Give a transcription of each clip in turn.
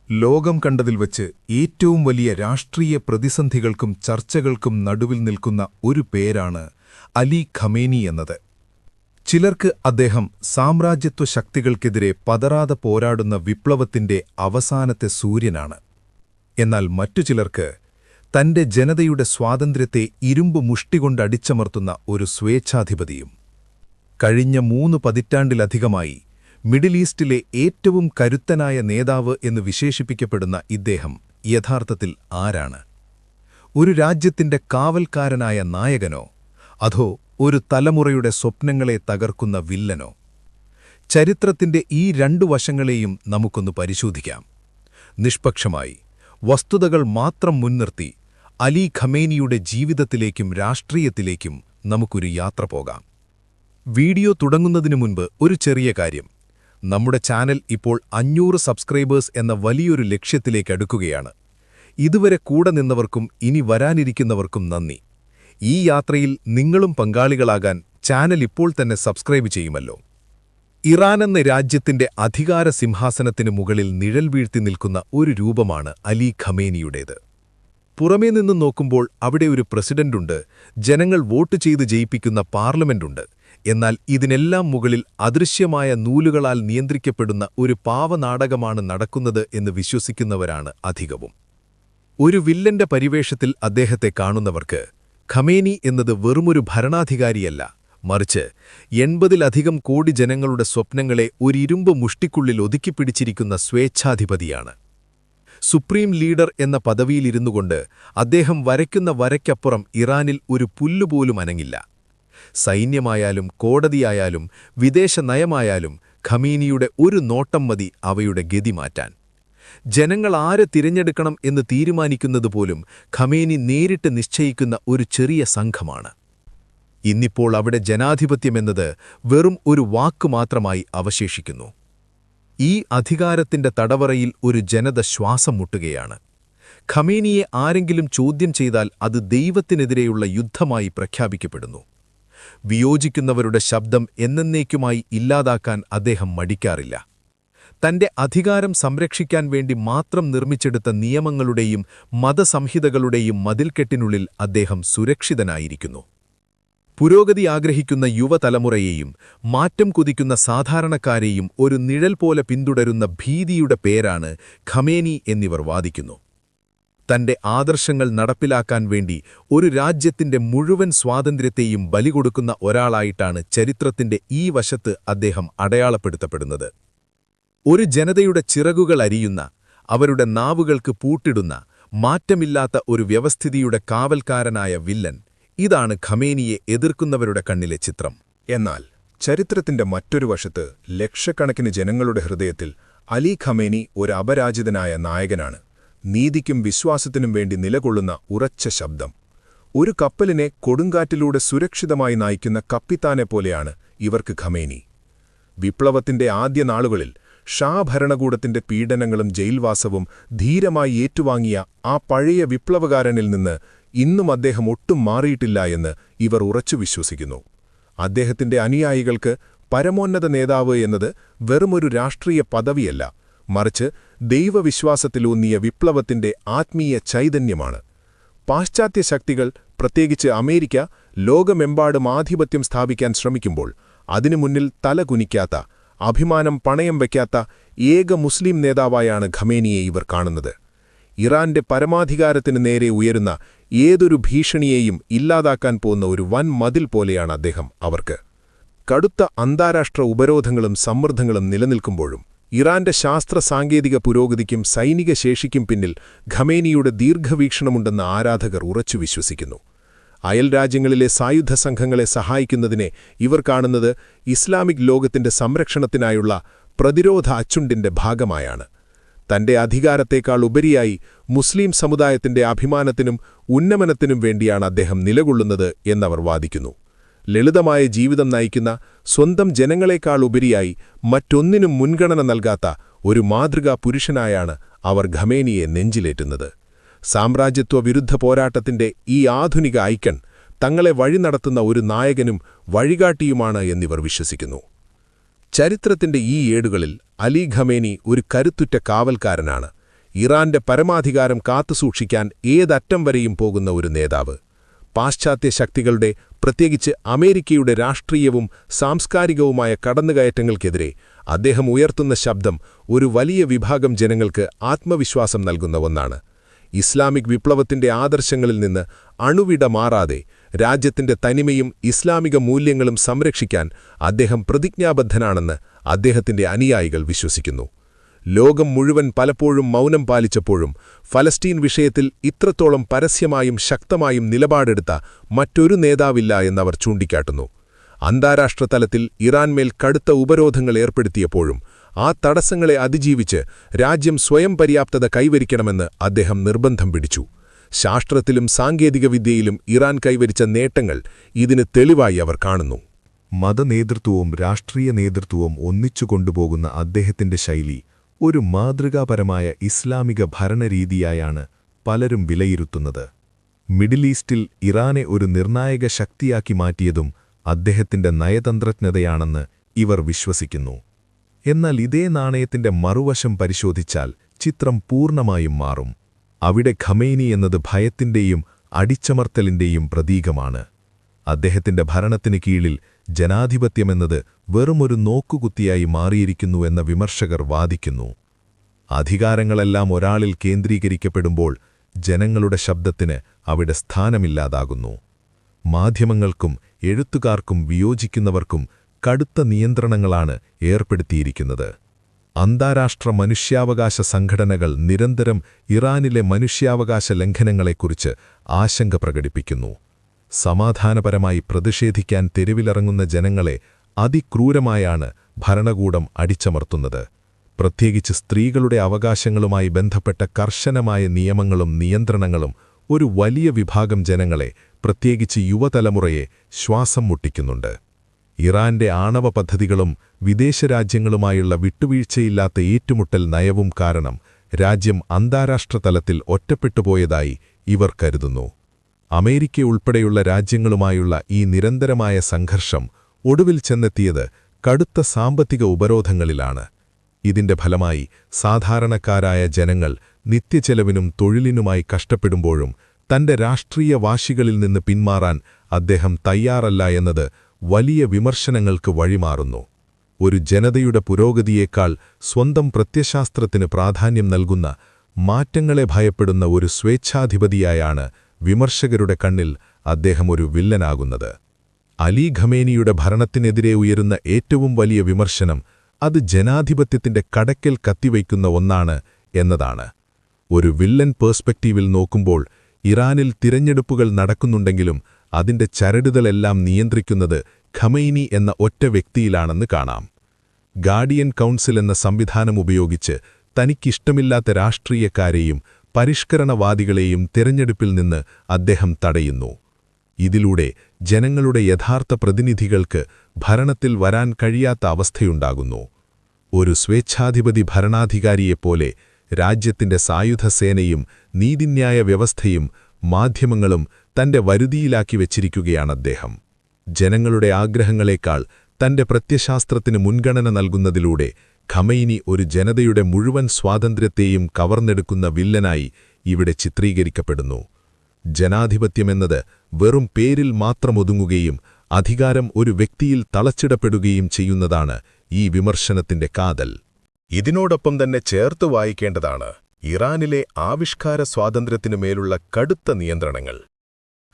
ലോകം കണ്ടതിൽ വച്ച് ഏറ്റവും വലിയ രാഷ്ട്രീയ പ്രതിസന്ധികൾക്കും ചർച്ചകൾക്കും നടുവിൽ നിൽക്കുന്ന ഒരു പേരാണ് അലി ഖമേനി എന്നത്. ചിലർക്ക് അദ്ദേഹം സാമ്രാജ്യത്വ ശക്തികൾക്കെതിരെ പതറാതെ പോരാടുന്ന വിപ്ലവത്തിന്റെ അവസാനത്തെ സൂര്യനാണ്. എന്നാൽ മറ്റു ചിലർക്ക് തന്റെ ജനതയുടെ സ്വാതന്ത്ര്യത്തെ ഇരുമ്പ് മുഷ്ടികൊണ്ടടിച്ചമർത്തുന്ന ഒരു സ്വേച്ഛാധിപതിയും. കഴിഞ്ഞ 3 പതിറ്റാണ്ടിലധികമായി മിഡിൽ ഈസ്റ്റിലെ ഏറ്റവും കരുത്തനായ നേതാവ് എന്ന് വിശേഷിപ്പിക്കപ്പെടുന്ന ഇദ്ദേഹം യഥാർത്ഥത്തിൽ ആരാണ്? ഒരു രാജ്യത്തിന്റെ കാവൽക്കാരനായ നായകനോ അതോ ഒരു തലമുറയുടെ സ്വപ്നങ്ങളെ തകർക്കുന്ന വില്ലനോ? ചരിത്രത്തിന്റെ ഈ 2 വശങ്ങളെയും നമുക്കൊന്ന് പരിശോധിക്കാം. നിഷ്പക്ഷമായി വസ്തുതകൾ മാത്രം മുൻനിർത്തി അലി ഖമേനിയുടെ ജീവിതത്തിലേക്കും രാഷ്ട്രീയത്തിലേക്കും നമുക്കൊരു യാത്ര പോകാം. വീഡിയോ തുടങ്ങുന്നതിനു മുൻപ് ഒരു ചെറിയ കാര്യം. നമ്മുടെ ചാനൽ ഇപ്പോൾ 500 സബ്സ്ക്രൈബേഴ്സ് എന്ന വലിയൊരു ലക്ഷ്യത്തിലേക്ക് അടുക്കുകയാണ്. ഇതുവരെ കൂടെ നിന്നവർക്കും ഇനി വരാനിരിക്കുന്നവർക്കും നന്ദി. ഈ യാത്രയിൽ നിങ്ങളും പങ്കാളികളാകാൻ ചാനൽ ഇപ്പോൾ തന്നെ സബ്സ്ക്രൈബ് ചെയ്യുമല്ലോ. ഇറാനെന്ന രാജ്യത്തിന്റെ അധികാര സിംഹാസനത്തിനു മുകളിൽ നിഴൽ വീഴ്ത്തി നിൽക്കുന്ന ഒരു രൂപമാണ് അലി ഖമേനിയുടേത്. പുറമേ നിന്ന് നോക്കുമ്പോൾ അവിടെ ഒരു പ്രസിഡന്റുണ്ട്, ജനങ്ങൾ വോട്ട് ചെയ്ത് ജയിപ്പിക്കുന്ന പാർലമെന്റുണ്ട്. എന്നാൽ ഇതിനെല്ലാം മുകളിൽ അദൃശ്യമായ നൂലുകളാൽ നിയന്ത്രിക്കപ്പെടുന്ന ഒരു പാവനാടകമാണ് നടക്കുന്നത് എന്ന് വിശ്വസിക്കുന്നവരാണ് അധികവും. ഒരു വില്ലന്റെ പരിവേഷത്തിൽ അദ്ദേഹത്തെ കാണുന്നവർക്ക് ഖമേനി എന്നത് വെറുമൊരു ഭരണാധികാരിയല്ല, മറിച്ച് 80-ലധികം കോടി ജനങ്ങളുടെ സ്വപ്നങ്ങളെ ഒരു ഇരുമ്പ് മുഷ്ടിക്കുള്ളിൽ ഒതുക്കിപ്പിടിച്ചിരിക്കുന്ന സ്വേച്ഛാധിപതിയാണ്. സുപ്രീം ലീഡർ എന്ന പദവിയിലിരുന്നുകൊണ്ട് അദ്ദേഹം വരയ്ക്കുന്ന വരയ്ക്കപ്പുറം ഇറാനിൽ ഒരു പുല്ലുപോലും അനങ്ങില്ല. സൈന്യമായാലും കോടതിയായാലും വിദേശ നയമായാലും ഖമേനിയുടെ ഒരു നോട്ടം മതി അവയുടെ ഗതി മാറ്റാൻ. ജനങ്ങൾ ആരെ തിരഞ്ഞെടുക്കണം എന്ന് തീരുമാനിക്കുന്നതുപോലും ഖമേനി നേരിട്ട് നിശ്ചയിക്കുന്ന ഒരു ചെറിയ സംഘമാണ്. ഇന്നിപ്പോൾ അവിടെ ജനാധിപത്യമെന്നത് വെറും ഒരു വാക്കു മാത്രമായി അവശേഷിക്കുന്നു. ഈ അധികാരത്തിന്റെ തടവറയിൽ ഒരു ജനത ശ്വാസം മുട്ടുകയാണ്. ഖമേനിയെ ആരെങ്കിലും ചോദ്യം ചെയ്താൽ അത് ദൈവത്തിനെതിരെയുള്ള യുദ്ധമായി പ്രഖ്യാപിക്കപ്പെടുന്നു. വിയോജിക്കുന്നവരുടെ ശബ്ദം എന്നേക്കുമായി ഇല്ലാതാക്കാൻ അദ്ദേഹം മടിക്കാറില്ല. തന്റെ അധികാരം സംരക്ഷിക്കാൻ വേണ്ടി മാത്രം നിർമ്മിച്ചെടുത്ത നിയമങ്ങളുടെയും മതസംഹിതകളുടെയും മതിൽക്കെട്ടിനുള്ളിൽ അദ്ദേഹം സുരക്ഷിതനായിരിക്കുന്നു. പുരോഗതി ആഗ്രഹിക്കുന്ന യുവതലമുറയെയും മാറ്റം കുതിക്കുന്ന സാധാരണക്കാരെയും ഒരു നിഴൽ പോലെ പിന്തുടരുന്ന ഭീതിയുടെ പേരാണ് ഖമേനി എന്നിവർ വാദിക്കുന്നു. തന്റെ ആദർശങ്ങൾ നടപ്പിലാക്കാൻ വേണ്ടി ഒരു രാജ്യത്തിന്റെ മുഴുവൻ സ്വാതന്ത്ര്യത്തെയും ബലികൊടുക്കുന്ന ഒരാളായിട്ടാണ് ചരിത്രത്തിന്റെ ഈ വശത്ത് അദ്ദേഹം അടയാളപ്പെടുത്തപ്പെടുന്നത്. ഒരു ജനതയുടെ ചിറകുകൾ അരിയുന്ന, അവരുടെ നാവുകൾക്ക് പൂട്ടിടുന്ന, മാറ്റമില്ലാത്ത ഒരു വ്യവസ്ഥിതിയുടെ കാവൽക്കാരനായ വില്ലൻ. ഇതാണ് ഖമേനിയെ എതിർക്കുന്നവരുടെ കണ്ണിലെ ചിത്രം. എന്നാൽ ചരിത്രത്തിന്റെ മറ്റൊരു വശത്ത് ലക്ഷക്കണക്കിന് ജനങ്ങളുടെ ഹൃദയത്തിൽ അലി ഖമേനി ഒരു അപരാജിതനായ നായകനാണ്. നീതിക്കും വിശ്വാസത്തിനും വേണ്ടി നിലകൊള്ളുന്ന ഉറച്ച ശബ്ദം. ഒരു കപ്പലിനെ കൊടുങ്കാറ്റിലൂടെ സുരക്ഷിതമായി നയിക്കുന്ന കപ്പിത്താനെപ്പോലെയാണ് ഇവർക്ക് ഖമേനി. വിപ്ലവത്തിന്റെ ആദ്യ നാളുകളിൽ ഷാ ഭരണകൂടത്തിന്റെ പീഡനങ്ങളും ജയിൽവാസവും ധീരമായി ഏറ്റുവാങ്ങിയ ആ പഴയ വിപ്ലവകാരനിൽ നിന്ന് ഇന്നും അദ്ദേഹം ഒട്ടും മാറിയിട്ടില്ല എന്ന് ഇവർ ഉറച്ചു വിശ്വസിക്കുന്നു. അദ്ദേഹത്തിന്റെ അനുയായികൾക്ക് പരമോന്നത നേതാവ് എന്നത് വെറുമൊരു രാഷ്ട്രീയ പദവിയല്ല, മറിച്ച് ദൈവവിശ്വാസത്തിലൂന്നിയ വിപ്ലവത്തിന്റെ ആത്മീയ ചൈതന്യമാണ്. പാശ്ചാത്യ ശക്തികൾ, പ്രത്യേകിച്ച് അമേരിക്ക, ലോകമെമ്പാടും ആധിപത്യം സ്ഥാപിക്കാൻ ശ്രമിക്കുമ്പോൾ അതിനു മുന്നിൽ തല കുനിക്കാത്ത, അഭിമാനം പണയം വയ്ക്കാത്ത ഏക മുസ്ലിം നേതാവായാണ് ഖമേനിയെ ഇവർ കാണുന്നത്. ഇറാന്റെ പരമാധികാരത്തിന് നേരെ ഉയരുന്ന ഏതൊരു ഭീഷണിയെയും ഇല്ലാതാക്കാൻ പോകുന്ന ഒരു വൻ മതിൽ പോലെയാണ് അദ്ദേഹം അവർക്ക്. കടുത്ത അന്താരാഷ്ട്ര ഉപരോധങ്ങളും സമ്മർദ്ദങ്ങളും നിലനിൽക്കുമ്പോഴും ഇറാന്റെ ശാസ്ത്ര സാങ്കേതിക പുരോഗതിക്കും സൈനിക ശേഷിക്കും പിന്നിൽ ഖമേനിയുടെ ദീർഘവീക്ഷണമുണ്ടെന്ന് ആരാധകർ ഉറച്ചു വിശ്വസിക്കുന്നു. അയൽരാജ്യങ്ങളിലെ സായുധ സംഘങ്ങളെ സഹായിക്കുന്നതിനെ ഇവർ കാണുന്നത് ഇസ്ലാമിക് ലോകത്തിന്റെ സംരക്ഷണത്തിനായുള്ള പ്രതിരോധ അച്ചുണ്ടിന്റെ ഭാഗമായാണ്. തന്റെ അധികാരത്തേക്കാൾ ഉപരിയായി മുസ്ലിം സമുദായത്തിന്റെ അഭിമാനത്തിനും ഉന്നമനത്തിനും വേണ്ടിയാണ് അദ്ദേഹം നിലകൊള്ളുന്നത് എന്നവർ വാദിക്കുന്നു. ലളിതമായ ജീവിതം നയിക്കുന്ന, സ്വന്തം ജനങ്ങളെക്കാൾ ഉപരിയായി മറ്റൊന്നിനും മുൻഗണന നൽകാത്ത ഒരു മാതൃകാ പുരുഷനായാണ് അവർ ഖമേനിയെ നെഞ്ചിലേറ്റുന്നത്. സാമ്രാജ്യത്വ വിരുദ്ധ പോരാട്ടത്തിന്റെ ഈ ആധുനിക ഐക്കൺ തങ്ങളെ വഴി നടത്തുന്ന ഒരു നായകനും വഴികാട്ടിയുമാണ് എന്നിവർ വിശ്വസിക്കുന്നു. ചരിത്രത്തിന്റെ ഈ ഏടുകളിൽ അലി ഖമേനി ഒരു കരുത്തുറ്റ കാവൽക്കാരനാണ്. ഇറാന്റെ പരമാധികാരം കാത്തുസൂക്ഷിക്കാൻ ഏതറ്റം വരെയും പോകുന്ന ഒരു നേതാവ്. പാശ്ചാത്യ ശക്തികളുടെ, പ്രത്യേകിച്ച് അമേരിക്കയുടെ രാഷ്ട്രീയവും സാംസ്കാരികവുമായ കടന്നുകയറ്റങ്ങൾക്കെതിരെ അദ്ദേഹം ഉയർത്തുന്ന ശബ്ദം ഒരു വലിയ വിഭാഗം ജനങ്ങൾക്ക് ആത്മവിശ്വാസം നൽകുന്ന ഒന്നാണ്. ഇസ്ലാമിക് വിപ്ലവത്തിന്റെ ആദർശങ്ങളിൽ നിന്ന് അണുവിട മാറാതെ രാജ്യത്തിന്റെ തനിമയും ഇസ്ലാമിക മൂല്യങ്ങളും സംരക്ഷിക്കാൻ അദ്ദേഹം പ്രതിജ്ഞാബദ്ധനാണെന്ന് അദ്ദേഹത്തിന്റെ അനുയായികൾ വിശ്വസിക്കുന്നു. ലോകം മുഴുവൻ പലപ്പോഴും മൗനം പാലിച്ചപ്പോഴും ഫലസ്തീൻ വിഷയത്തിൽ ഇത്രത്തോളം പരസ്യമായും ശക്തമായും നിലപാടെടുത്ത മറ്റൊരു നേതാവില്ല എന്നവർ ചൂണ്ടിക്കാട്ടുന്നു. അന്താരാഷ്ട്ര തലത്തിൽ ഇറാൻമേൽ കടുത്ത ഉപരോധങ്ങൾ ഏർപ്പെടുത്തിയപ്പോഴും ആ തടസ്സങ്ങളെ അതിജീവിച്ച് രാജ്യം സ്വയം പര്യാപ്തത കൈവരിക്കണമെന്ന് അദ്ദേഹം നിർബന്ധം പിടിച്ചു. ശാസ്ത്രത്തിലും സാങ്കേതികവിദ്യയിലും ഇറാൻ കൈവരിച്ച നേട്ടങ്ങൾ ഇതിന് തെളിവായി അവർ കാണുന്നു. മതനേതൃത്വവും രാഷ്ട്രീയ നേതൃത്വവും ഒന്നിച്ചുകൊണ്ടുപോകുന്ന അദ്ദേഹത്തിന്റെ ശൈലി ഒരു മാതൃകാപരമായ ഇസ്ലാമിക ഭരണരീതിയായാണ് പലരും വിലയിരുത്തുന്നത്. മിഡിൽ ഈസ്റ്റിൽ ഇറാനെ ഒരു നിർണായക ശക്തിയാക്കി മാറ്റിയതും അദ്ദേഹത്തിന്റെ നയതന്ത്രജ്ഞതയാണെന്ന് ഇവർ വിശ്വസിക്കുന്നു. എന്നാൽ ഇതേ നാണയത്തിന്റെ മറുവശം പരിശോധിച്ചാൽ ചിത്രം പൂർണ്ണമായും മാറും. അവിടെ ഖമേനി എന്നത് ഭയത്തിന്റെയും അടിച്ചമർത്തലിന്റെയും പ്രതീകമാണ്. അദ്ദേഹത്തിന്റെ ഭരണത്തിന് കീഴിൽ ജനാധിപത്യമെന്നത് വെറുമൊരു നോക്കുകുത്തിയായി മാറിയിരിക്കുന്നുവെന്ന വിമർശകർ വാദിക്കുന്നു. അധികാരങ്ങളെല്ലാം ഒരാളിൽ കേന്ദ്രീകരിക്കപ്പെടുമ്പോൾ ജനങ്ങളുടെ ശബ്ദത്തിന് അവിടെ സ്ഥാനമില്ലാതാകുന്നു. മാധ്യമങ്ങൾക്കും എഴുത്തുകാർക്കും വിയോജിക്കുന്നവർക്കും കടുത്ത നിയന്ത്രണങ്ങളാണ് ഏർപ്പെടുത്തിയിരിക്കുന്നത്. അന്താരാഷ്ട്ര മനുഷ്യാവകാശ സംഘടനകൾ നിരന്തരം ഇറാനിലെ മനുഷ്യാവകാശ ലംഘനങ്ങളെക്കുറിച്ച് ആശങ്ക പ്രകടിപ്പിക്കുന്നു. സമാധാനപരമായി പ്രതിഷേധിക്കാൻ തെരുവിലിറങ്ങുന്ന ജനങ്ങളെ അതിക്രൂരമായാണ് ഭരണകൂടം അടിച്ചമർത്തുന്നത്. പ്രത്യേകിച്ച് സ്ത്രീകളുടെ അവകാശങ്ങളുമായി ബന്ധപ്പെട്ട കർശനമായ നിയമങ്ങളും നിയന്ത്രണങ്ങളും ഒരു വലിയ വിഭാഗം ജനങ്ങളെ, പ്രത്യേകിച്ച് യുവതലമുറയെ ശ്വാസം മുട്ടിക്കുന്നുണ്ട്. ഇറാന്റെ ആണവ പദ്ധതികളും വിദേശരാജ്യങ്ങളുമായുള്ള വിട്ടുവീഴ്ചയില്ലാത്ത ഏറ്റുമുട്ടൽ നയവും കാരണം രാജ്യം അന്താരാഷ്ട്ര തലത്തിൽ ഒറ്റപ്പെട്ടുപോയതായി ഇവർ കരുതുന്നു. അമേരിക്ക ഉൾപ്പെടെയുള്ള രാജ്യങ്ങളുമായുള്ള ഈ നിരന്തരമായ സംഘർഷം ഒടുവിൽ ചെന്നെത്തിയത് കടുത്ത സാമ്പത്തിക ഉപരോധങ്ങളിലാണ്. ഇതിന്റെ ഫലമായി സാധാരണക്കാരായ ജനങ്ങൾ നിത്യച്ചെലവിനും തൊഴിലിനുമായി കഷ്ടപ്പെടുമ്പോഴും തന്റെ രാഷ്ട്രീയ വാശികളിൽ നിന്ന് പിന്മാറാൻ അദ്ദേഹം തയ്യാറല്ല എന്നത് വലിയ വിമർശനങ്ങൾക്ക് വഴിമാറുന്നു. ഒരു ജനതയുടെ പുരോഗതിയേക്കാൾ സ്വന്തം പ്രത്യശാസ്ത്രത്തിന് പ്രാധാന്യം നൽകുന്ന, മാറ്റങ്ങളെ ഭയപ്പെടുന്ന ഒരു സ്വേച്ഛാധിപതിയായാണ് വിമർശകരുടെ കണ്ണിൽ അദ്ദേഹം ഒരു വില്ലനാകുന്നത്. അലി ഖമേനിയുടെ ഭരണത്തിനെതിരെ ഉയരുന്ന ഏറ്റവും വലിയ വിമർശനം അത് ജനാധിപത്യത്തിന്റെ കടക്കൽ കത്തിവയ്ക്കുന്ന ഒന്നാണ് എന്നതാണ്. ഒരു വില്ലൻ പേഴ്സ്പെക്റ്റീവിൽ നോക്കുമ്പോൾ ഇറാനിൽ തിരഞ്ഞെടുപ്പുകൾ നടക്കുന്നുണ്ടെങ്കിലും അതിന്റെ ചരടുകളെല്ലാം നിയന്ത്രിക്കുന്നത് ഖമൈനി എന്ന ഒറ്റ വ്യക്തിയിലാണെന്ന് കാണാം. ഗാർഡിയൻ കൗൺസിൽ എന്ന സംവിധാനം ഉപയോഗിച്ച് തനിക്കിഷ്ടമില്ലാത്ത രാഷ്ട്രീയക്കാരെയും പരിഷ്കരണവാദികളെയും തിരഞ്ഞെടുപ്പിൽ നിന്ന് അദ്ദേഹം തടയുന്നു. ഇതിലൂടെ ജനങ്ങളുടെ യഥാർത്ഥ പ്രതിനിധികൾക്ക് ഭരണത്തിൽ വരാൻ കഴിയാത്ത അവസ്ഥയുണ്ടാകുന്നു. ഒരു സ്വേച്ഛാധിപതി ഭരണാധികാരിയെപ്പോലെ രാജ്യത്തിന്റെ സായുധസേനയും നീതിന്യായ വ്യവസ്ഥയും മാധ്യമങ്ങളും തന്റെ വരുതിയിലാക്കി വച്ചിരിക്കുകയാണദ്ദേഹം. ജനങ്ങളുടെ ആഗ്രഹങ്ങളെക്കാൾ തന്റെ പ്രത്യശാസ്ത്രത്തിന് മുൻഗണന നൽകുന്നതിലൂടെ ഖമൈനി ഒരു ജനതയുടെ മുഴുവൻ സ്വാതന്ത്ര്യത്തെയും കവർന്നെടുക്കുന്ന വില്ലനായി ഇവിടെ ചിത്രീകരിക്കപ്പെടുന്നു. ജനാധിപത്യമെന്നത് വെറും പേരിൽ മാത്രമൊതുങ്ങുകയും അധികാരം ഒരു വ്യക്തിയിൽ തളച്ചിടപ്പെടുകയും ചെയ്യുന്നതാണ് ഈ വിമർശനത്തിന്റെ കാതൽ. ഇതിനോടൊപ്പം തന്നെ ചേർത്ത് വായിക്കേണ്ടതാണ് ഇറാനിലെ ആവിഷ്കാര സ്വാതന്ത്ര്യത്തിനുമേലുള്ള കടുത്ത നിയന്ത്രണങ്ങൾ.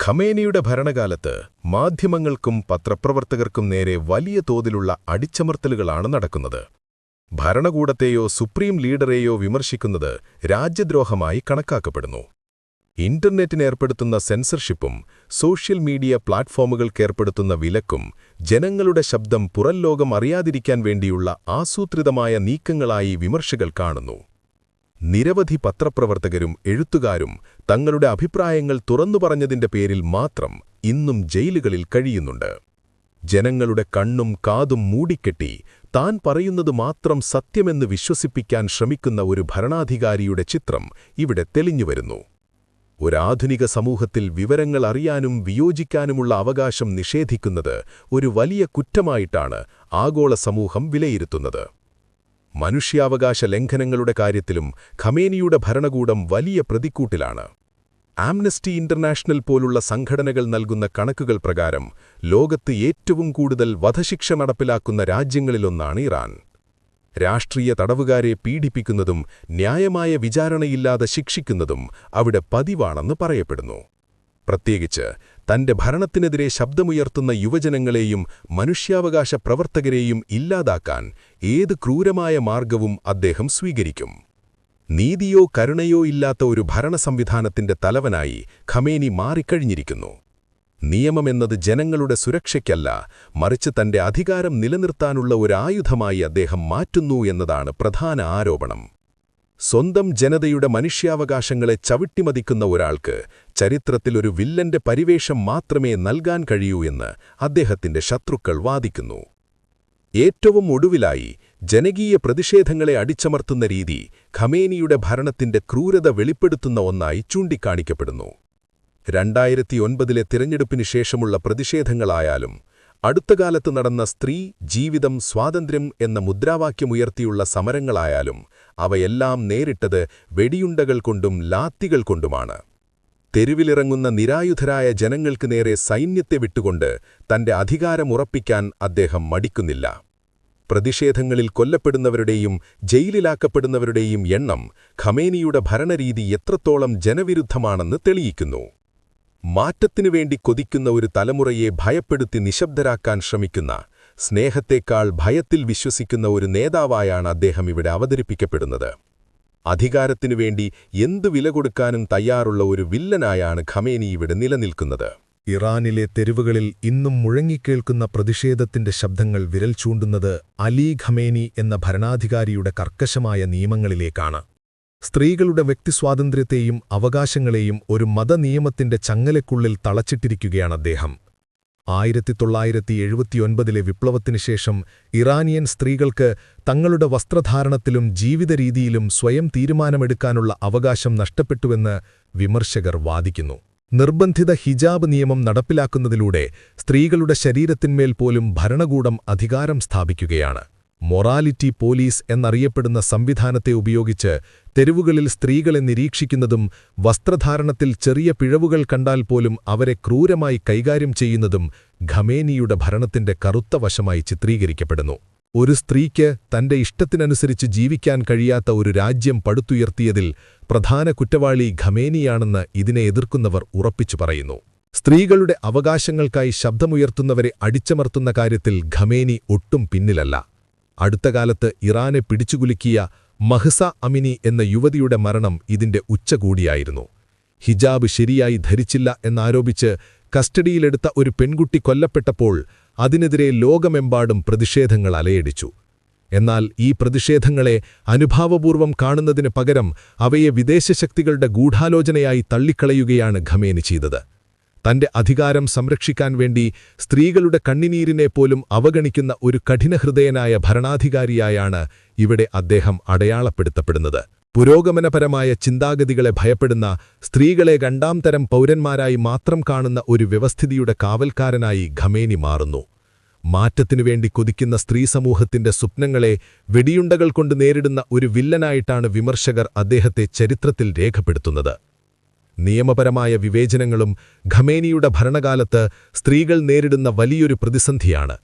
ഖമേനിയുടെ ഭരണകാലത്ത് മാധ്യമങ്ങൾക്കും പത്രപ്രവർത്തകർക്കും നേരെ വലിയ തോതിലുള്ള അടിച്ചമർത്തലുകളാണ് നടക്കുന്നത്. ഭരണകൂടത്തെയോ സുപ്രീം ലീഡറെയോ വിമർശിക്കുന്നത് രാജ്യദ്രോഹമായി കണക്കാക്കപ്പെടുന്നു. ഇന്റർനെറ്റിനേർപ്പെടുത്തുന്ന സെൻസർഷിപ്പും സോഷ്യൽ മീഡിയ പ്ലാറ്റ്ഫോമുകൾക്കേർപ്പെടുത്തുന്ന വിലക്കും ജനങ്ങളുടെ ശബ്ദം പുറംലോകം അറിയാതിരിക്കാൻ വേണ്ടിയുള്ള ആസൂത്രിതമായ നീക്കങ്ങളായി വിമർശകർ കാണുന്നു. നിരവധി പത്രപ്രവർത്തകരും എഴുത്തുകാരും തങ്ങളുടെ അഭിപ്രായങ്ങൾ തുറന്നു പറഞ്ഞതിന്റെ പേരിൽ മാത്രം ഇന്നും ജയിലുകളിൽ കഴിയുന്നുണ്ട്. ജനങ്ങളുടെ കണ്ണും കാതും മൂടിക്കെട്ടി താൻ പറയുന്നത് മാത്രം സത്യമെന്ന് വിശ്വസിപ്പിക്കാൻ ശ്രമിക്കുന്ന ഒരു ഭരണാധികാരിയുടെ ചിത്രം ഇവിടെ തെളിഞ്ഞുവരുന്നു. ഒരാധുനിക സമൂഹത്തിൽ വിവരങ്ങൾ അറിയാനും വിയോജിക്കാനുമുള്ള അവകാശം നിഷേധിക്കുന്നത് ഒരു വലിയ കുറ്റമായിട്ടാണ് ആഗോള സമൂഹം വിലയിരുത്തുന്നത്. മനുഷ്യാവകാശ ലംഘനങ്ങളുടെ കാര്യത്തിലും ഖമേനിയുടെ ഭരണകൂടം വലിയ പ്രതിക്കൂട്ടിലാണ്. ആംനസ്റ്റി ഇന്റർനാഷണൽ പോലുള്ള സംഘടനകൾ നൽകുന്ന കണക്കുകൾ പ്രകാരം ലോകത്ത് ഏറ്റവും കൂടുതൽ വധശിക്ഷ നടപ്പിലാക്കുന്ന രാജ്യങ്ങളിലൊന്നാണ് ഇറാൻ. രാഷ്ട്രീയ തടവുകാരെ പീഡിപ്പിക്കുന്നതും ന്യായമായ വിചാരണയില്ലാതെ ശിക്ഷിക്കുന്നതും അവിടെ പതിവാണെന്ന് പറയപ്പെടുന്നു. പ്രത്യേകിച്ച് തന്റെ ഭരണത്തിനെതിരെ ശബ്ദമുയർത്തുന്ന യുവജനങ്ങളെയും മനുഷ്യാവകാശ പ്രവർത്തകരെയും ഇല്ലാതാക്കാൻ ഏത് ക്രൂരമായ മാർഗവും അദ്ദേഹം സ്വീകരിക്കും. നീതിയോ കരുണയോ ഇല്ലാത്ത ഒരു ഭരണ സംവിധാനത്തിന്റെ തലവനായി ഖമേനി മാറിക്കഴിഞ്ഞിരിക്കുന്നു. നിയമമെന്നത് ജനങ്ങളുടെ സുരക്ഷയ്ക്കല്ല, മറിച്ച് തന്റെ അധികാരം നിലനിർത്താനുള്ള ഒരു ആയുധമായി അദ്ദേഹം മാറ്റുന്നു എന്നതാണ് പ്രധാന ആരോപണം. സ്വന്തം ജനതയുടെ മനുഷ്യാവകാശങ്ങളെ ചവിട്ടിമതിക്കുന്ന ഒരാൾക്ക് ചരിത്രത്തിൽ ഒരു വില്ലന്റെ പരിവേഷം മാത്രമേ നൽകാൻ കഴിയൂ എന്ന് അദ്ദേഹത്തിന്റെ ശത്രുക്കൾ വാദിക്കുന്നു. ഏറ്റവും ഒടുവിലായി ജനകീയ പ്രതിഷേധങ്ങളെ അടിച്ചമർത്തുന്ന രീതി ഖമേനിയുടെ ഭരണത്തിന്റെ ക്രൂരത വെളിപ്പെടുത്തുന്ന ഒന്നായി ചൂണ്ടിക്കാണിക്കപ്പെടുന്നു. 2009 തിരഞ്ഞെടുപ്പിന് ശേഷമുള്ള പ്രതിഷേധങ്ങളായാലും അടുത്തകാലത്ത് നടന്ന സ്ത്രീ, ജീവിതം, സ്വാതന്ത്ര്യം എന്ന മുദ്രാവാക്യമുയർത്തിയുള്ള സമരങ്ങളായാലും അവയെല്ലാം നേരിട്ടത് വെടിയുണ്ടകൾ കൊണ്ടും ലാത്തികൾ കൊണ്ടുമാണ്. തെരുവിലിറങ്ങുന്ന നിരായുധരായ ജനങ്ങൾക്ക് നേരെ സൈന്യത്തെ വിട്ടുകൊണ്ട് തന്റെ അധികാരമുറപ്പിക്കാൻ അദ്ദേഹം മടിക്കുന്നില്ല. പ്രതിഷേധങ്ങളിൽ കൊല്ലപ്പെടുന്നവരുടെയും ജയിലിലാക്കപ്പെടുന്നവരുടെയും എണ്ണം ഖമേനിയുടെ ഭരണരീതി എത്രത്തോളം ജനവിരുദ്ധമാണെന്ന് തെളിയിക്കുന്നു. മാറ്റത്തിനുവേണ്ടി കൊതിക്കുന്ന ഒരു തലമുറയെ ഭയപ്പെടുത്തി നിശബ്ദരാക്കാൻ ശ്രമിക്കുന്ന, സ്നേഹത്തേക്കാൾ ഭയത്തിൽ വിശ്വസിക്കുന്ന ഒരു നേതാവായാണ് അദ്ദേഹം ഇവിടെ അവതരിപ്പിക്കപ്പെടുന്നത്. അധികാരത്തിനുവേണ്ടി എന്തു വില കൊടുക്കാനും തയ്യാറുള്ള ഒരു വില്ലനായാണ് ഖമേനി ഇവിടെ നിലനിൽക്കുന്നത്. ഇറാനിലെ തെരുവുകളിൽ ഇന്നും മുഴങ്ങിക്കേൾക്കുന്ന പ്രതിഷേധത്തിന്റെ ശബ്ദങ്ങൾ വിരൽ ചൂണ്ടുന്നത് അലി ഖമേനി എന്ന ഭരണാധികാരിയുടെ കർക്കശമായ നിയമങ്ങളിലേക്കാണ്. സ്ത്രീകളുടെ വ്യക്തിസ്വാതന്ത്ര്യത്തെയും അവകാശങ്ങളെയും ഒരു മതനിയമത്തിന്റെ ചങ്ങലയ്ക്കുള്ളിൽ തളച്ചിട്ടിരിക്കുകയാണ് അദ്ദേഹം. 1979 വിപ്ലവത്തിനുശേഷം ഇറാനിയൻ സ്ത്രീകൾക്ക് തങ്ങളുടെ വസ്ത്രധാരണത്തിലും ജീവിതരീതിയിലും സ്വയം തീരുമാനമെടുക്കാനുള്ള അവകാശം നഷ്ടപ്പെട്ടുവെന്ന് വിമർശകർ വാദിക്കുന്നു. നിർബന്ധിത ഹിജാബ് നിയമം നടപ്പിലാക്കുന്നതിലൂടെ സ്ത്രീകളുടെ ശരീരത്തിന്മേൽ പോലും ഭരണകൂടം അധികാരം സ്ഥാപിക്കുകയാണ്. മൊറാലിറ്റി പോലീസ് എന്നറിയപ്പെടുന്ന സംവിധാനത്തെ ഉപയോഗിച്ച് തെരുവുകളിൽ സ്ത്രീകളെ നിരീക്ഷിക്കുന്നതും വസ്ത്രധാരണത്തിൽ ചെറിയ പിഴവുകൾ കണ്ടാൽ പോലും അവരെ ക്രൂരമായി കൈകാര്യം ചെയ്യുന്നതും ഖമേനിയുടെ ഭരണത്തിന്റെ കറുത്ത വശമായി ചിത്രീകരിക്കപ്പെടുന്നു. ഒരു സ്ത്രീക്ക് തന്റെ ഇഷ്ടത്തിനനുസരിച്ച് ജീവിക്കാൻ കഴിയാത്ത ഒരു രാജ്യം പടുത്തുയർത്തിയതിൽ പ്രധാന കുറ്റവാളി ഖമേനിയാണെന്ന് ഇതിനെ എതിർക്കുന്നവർ ഉറപ്പിച്ചു പറയുന്നു. സ്ത്രീകളുടെ അവകാശങ്ങൾക്കായി ശബ്ദമുയർത്തുന്നവരെ അടിച്ചമർത്തുന്ന കാര്യത്തിൽ ഖമേനി ഒട്ടും പിന്നിലല്ല. അടുത്തകാലത്ത് ഇറാനെ പിടിച്ചുകുലുക്കിയ മഹ്സ അമിനി എന്ന യുവതിയുടെ മരണം ഇതിന്റെ ഉച്ചകൂടിയായിരുന്നു. ഹിജാബ് ശരിയായി ധരിച്ചില്ല എന്നാരോപിച്ച് കസ്റ്റഡിയിലെടുത്ത ഒരു പെൺകുട്ടി കൊല്ലപ്പെട്ടപ്പോൾ അതിനെതിരെ ലോകമെമ്പാടും പ്രതിഷേധങ്ങൾ അലയടിച്ചു. എന്നാൽ ഈ പ്രതിഷേധങ്ങളെ അനുഭാവപൂർവം കാണുന്നതിന് പകരം അവയെ വിദേശശക്തികളുടെ ഗൂഢാലോചനയായി തള്ളിക്കളയുകയാണ് ഖമേനി ചെയ്തത്. തന്റെ അധികാരം സംരക്ഷിക്കാൻ വേണ്ടി സ്ത്രീകളുടെ കണ്ണിനീരിനെ പോലും അവഗണിക്കുന്ന ഒരു കഠിനഹൃദയനായ ഭരണാധികാരിയായാണ് ഇവിടെ അദ്ദേഹം അടയാളപ്പെടുത്തപ്പെടുന്നത്. പുരോഗമനപരമായ ചിന്താഗതികളെ ഭയപ്പെടുന്ന, സ്ത്രീകളെ രണ്ടാം തരം പൗരന്മാരായി മാത്രം കാണുന്ന ഒരു വ്യവസ്ഥിതിയുടെ കാവൽക്കാരനായി ഖമേനി മാറുന്നു. മാറ്റത്തിനുവേണ്ടി കൊതിക്കുന്ന സ്ത്രീ സമൂഹത്തിന്റെ സ്വപ്നങ്ങളെ വെടിയുണ്ടകൾ കൊണ്ട് നേരിടുന്ന ഒരു വില്ലനായിട്ടാണ് വിമർശകർ അദ്ദേഹത്തെ ചരിത്രത്തിൽ രേഖപ്പെടുത്തുന്നത്. നിയമപരമായ വിവേചനങ്ങളും ഖമേനിയുടെ ഭരണകാലത്ത് സ്ത്രീകൾ നേരിടുന്ന വലിയൊരു പ്രതിസന്ധിയാണ്.